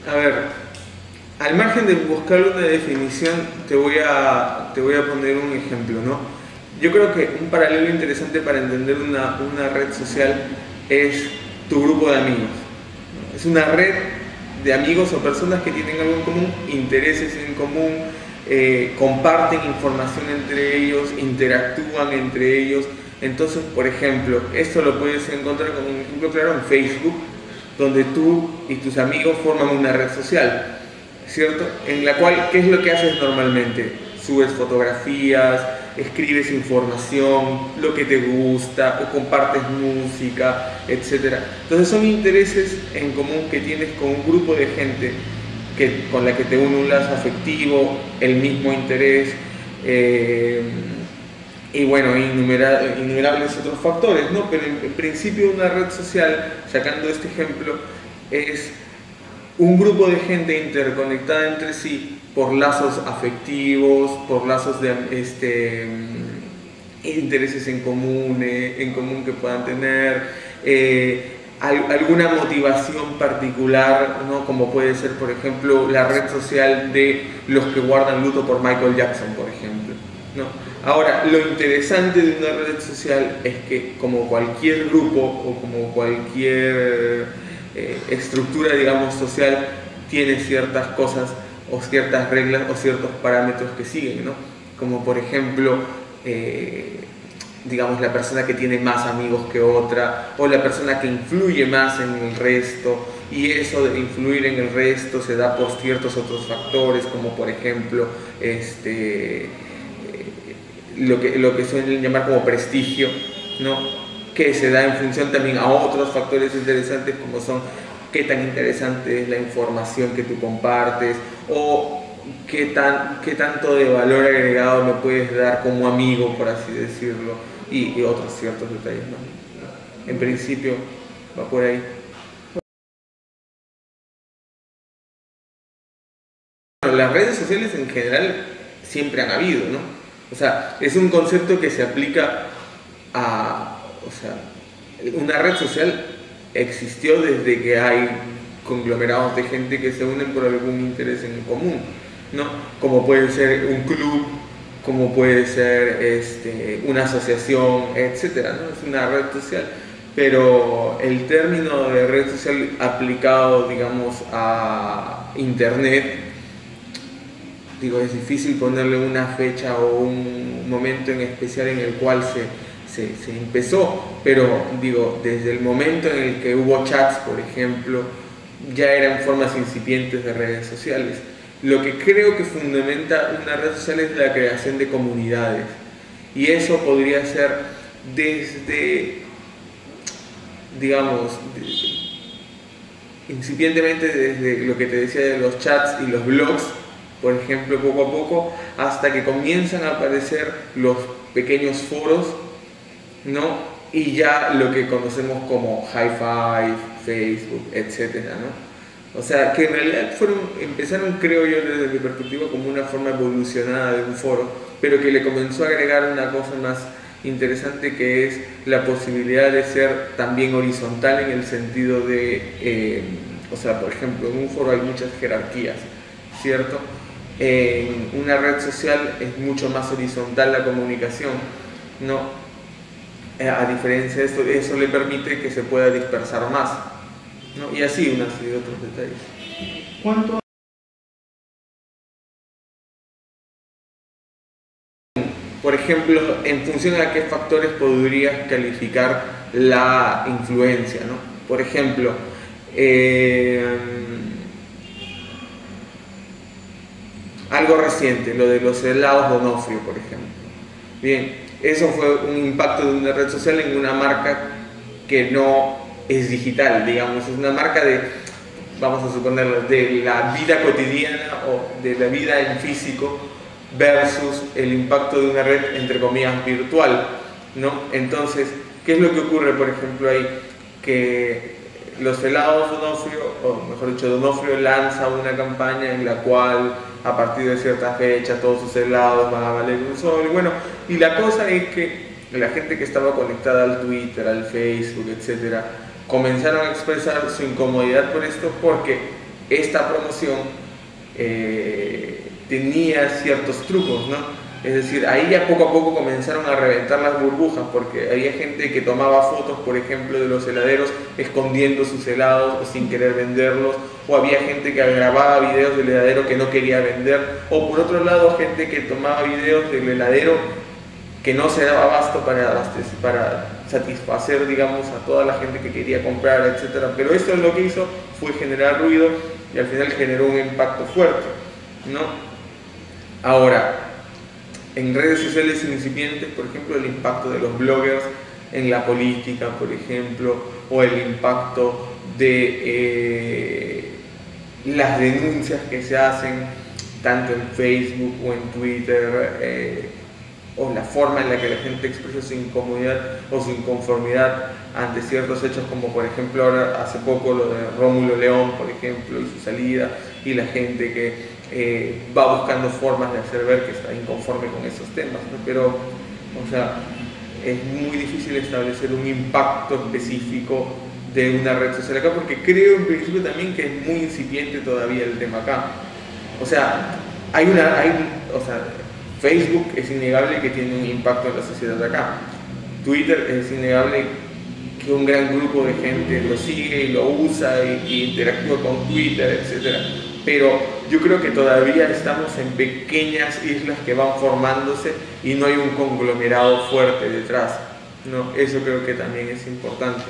A ver, al margen de buscar una definición, te voy a poner un ejemplo, ¿no? Yo creo que un paralelo interesante para entender una red social es tu grupo de amigos. Es una red de amigos o personas que tienen algo en común, intereses en común, comparten información entre ellos, interactúan entre ellos. Entonces, por ejemplo, esto lo puedes encontrar como un ejemplo claro en Facebook, donde tú y tus amigos forman una red social, ¿cierto? En la cual, ¿qué es lo que haces normalmente? Subes fotografías, escribes información, lo que te gusta, o compartes música, etc. Entonces son intereses en común que tienes con un grupo de gente con la que te une un lazo afectivo, el mismo interés, y bueno, innumerables otros factores, ¿no? Pero en principio una red social, sacando este ejemplo, es un grupo de gente interconectada entre sí por lazos afectivos, por lazos de intereses en común que puedan tener, alguna motivación particular, ¿no? Como puede ser, por ejemplo, la red social de los que guardan luto por Michael Jackson, por ejemplo, ¿no? Ahora, lo interesante de una red social es que, como cualquier grupo o como cualquier estructura, digamos, social, tiene ciertas cosas o ciertas reglas o ciertos parámetros que siguen, ¿no? Como por ejemplo, digamos, la persona que tiene más amigos que otra, o la persona que influye más en el resto, y eso de influir en el resto se da por ciertos otros factores, como por ejemplo, lo que suelen llamar como prestigio, ¿no? Que se da en función también a otros factores interesantes, como son qué tan interesante es la información que tú compartes, o qué tanto de valor agregado me puedes dar como amigo, por así decirlo, y otros ciertos detalles, ¿no? En principio va por ahí. Bueno, las redes sociales en general siempre han habido, ¿no? O sea, es un concepto que se aplica o sea, una red social existió desde que hay conglomerados de gente que se unen por algún interés en común, ¿no? Como puede ser un club, como puede ser una asociación, etcétera, ¿no? Es una red social, pero el término de red social aplicado, digamos, a internet, digo, es difícil ponerle una fecha o un momento en especial en el cual se empezó, pero digo, desde el momento en el que hubo chats, por ejemplo, ya eran formas incipientes de redes sociales. Lo que creo que fundamenta una red social es la creación de comunidades, y eso podría ser desde, digamos, incipientemente desde lo que te decía de los chats y los blogs, por ejemplo, poco a poco, hasta que comienzan a aparecer los pequeños foros, ¿no? Y ya lo que conocemos como Hi-Fi, Facebook, etcétera, ¿no? O sea, que en realidad empezaron, creo yo, desde mi perspectiva, como una forma evolucionada de un foro, pero que le comenzó a agregar una cosa más interesante, que es la posibilidad de ser también horizontal, en el sentido de, o sea, por ejemplo, en un foro hay muchas jerarquías, ¿cierto? En una red social es mucho más horizontal la comunicación, ¿no? A diferencia de esto, eso le permite que se pueda dispersar más, ¿no? Y así una serie de otros detalles. ¿Cuánto? Por ejemplo, en función a qué factores podrías calificar la influencia, ¿no? Por ejemplo, algo reciente, lo de los helados Donofrio, por ejemplo. Bien, eso fue un impacto de una red social en una marca que no es digital, digamos, es una marca de, vamos a suponerlo, de la vida cotidiana o de la vida en físico versus el impacto de una red, entre comillas, virtual, ¿no? Entonces, ¿qué es lo que ocurre, por ejemplo, ahí? Que los helados Donofrio, o mejor dicho, Donofrio lanza una campaña en la cual a partir de cierta fecha todos sus helados van a valer un sol, y bueno, y la cosa es que la gente que estaba conectada al Twitter, al Facebook, etcétera, comenzaron a expresar su incomodidad por esto, porque esta promoción tenía ciertos trucos, ¿no? Es decir, ahí ya poco a poco comenzaron a reventar las burbujas, porque había gente que tomaba fotos, por ejemplo, de los heladeros escondiendo sus helados o sin querer venderlos, o había gente que grababa videos del heladero que no quería vender, o por otro lado gente que tomaba videos del heladero que no se daba abasto para satisfacer, digamos, a toda la gente que quería comprar, etc. Pero esto lo que hizo fue generar ruido y al final generó un impacto fuerte, ¿no? Ahora, en redes sociales incipientes, por ejemplo, el impacto de los bloggers en la política, por ejemplo, o el impacto de las denuncias que se hacen tanto en Facebook o en Twitter, o la forma en la que la gente expresa su incomodidad o su inconformidad ante ciertos hechos, como por ejemplo ahora hace poco lo de Rómulo León, por ejemplo, y su salida, y la gente que va buscando formas de hacer ver que está inconforme con esos temas, ¿no? Pero, o sea, es muy difícil establecer un impacto específico de una red social acá, porque creo en principio también que es muy incipiente todavía el tema acá. O sea, Facebook es innegable que tiene un impacto en la sociedad de acá. Twitter es innegable que un gran grupo de gente lo sigue y lo usa y interactúa con Twitter, etc. Pero yo creo que todavía estamos en pequeñas islas que van formándose y no hay un conglomerado fuerte detrás, ¿no? Eso creo que también es importante.